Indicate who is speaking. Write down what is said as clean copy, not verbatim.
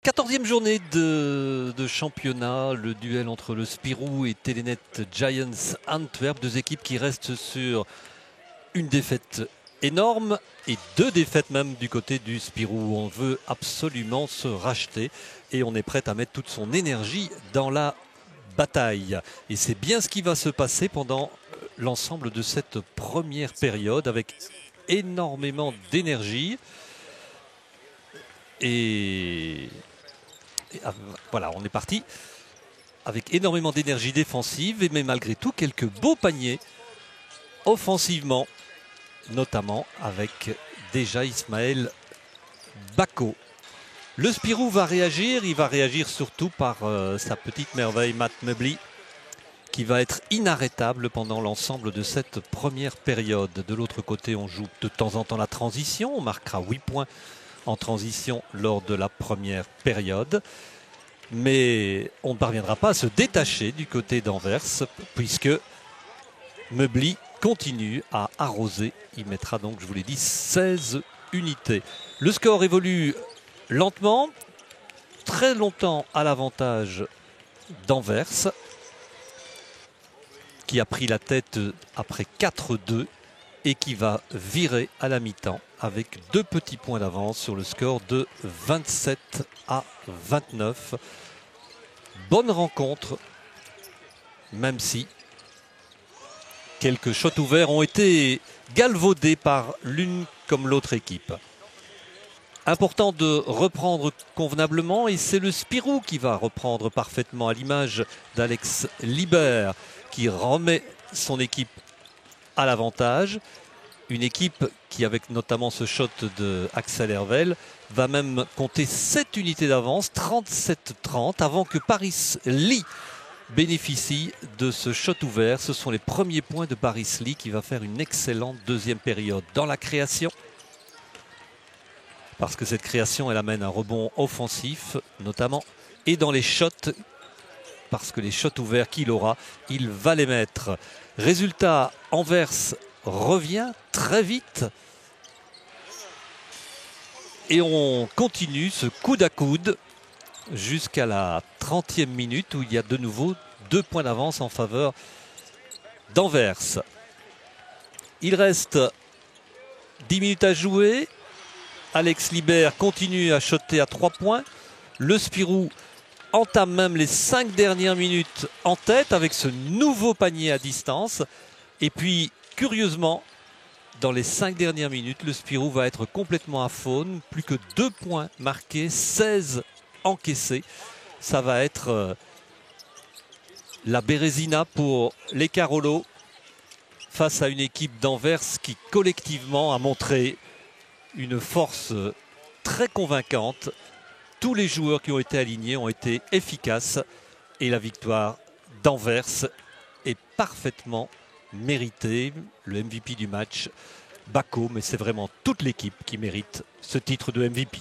Speaker 1: 14e journée de championnat, le duel entre le Spirou et Telenet Giants Antwerp, deux équipes qui restent sur une défaite énorme et deux défaites même du côté du Spirou. On veut absolument se racheter et on est prêt à mettre toute son énergie dans la bataille. Et c'est bien ce qui va se passer pendant l'ensemble de cette première période avec énormément d'énergie. Et voilà, on est parti avec énormément d'énergie défensive, mais malgré tout quelques beaux paniers offensivement, notamment avec déjà Ismaël Bako. Le Spirou va réagir, il va réagir surtout par sa petite merveille Matt Meubley, qui va être inarrêtable pendant l'ensemble de cette première période. De l'autre côté, on joue de temps en temps la transition, on marquera 8 points en transition lors de la première période. Mais on ne parviendra pas à se détacher du côté d'Anvers puisque Meubley continue à arroser. Il mettra donc, je vous l'ai dit, 16 unités. Le score évolue lentement, très longtemps à l'avantage d'Anvers, qui a pris la tête après 4-2 et qui va virer à la mi-temps avec 2 petits points d'avance sur le score de 27-29. Bonne rencontre, même si quelques shots ouverts ont été galvaudés par l'une comme l'autre équipe. Important de reprendre convenablement et c'est le Spirou qui va reprendre parfaitement à l'image d'Alex Libert qui remet son équipe à l'avantage. Une équipe qui, avec notamment ce shot de Axel Hervel, va même compter 7 unités d'avance, 37-30, avant que Paris Lee bénéficie de ce shot ouvert. Ce sont les premiers points de Paris Lee qui va faire une excellente deuxième période dans la création. Parce que cette création, elle amène un rebond offensif, notamment, et dans les shots, parce que les shots ouverts qu'il aura, il va les mettre. Résultat, Anvers revient très vite et on continue ce coude à coude jusqu'à la 30e minute où il y a de nouveau 2 points d'avance en faveur d'Anvers. Il reste 10 minutes à jouer. Alex Libert continue à shotter à 3 points. Le Spirou entame même les 5 dernières minutes en tête avec ce nouveau panier à distance. Et puis, curieusement, dans les 5 dernières minutes, le Spirou va être complètement à faune. Plus que 2 points marqués, 16 encaissés. Ça va être la Bérésina pour les Carolos face à une équipe d'Anvers qui collectivement a montré une force très convaincante. Tous les joueurs qui ont été alignés ont été efficaces et la victoire d'Anvers est parfaitement méritée. Le MVP du match, Bako, mais c'est vraiment toute l'équipe qui mérite ce titre de MVP.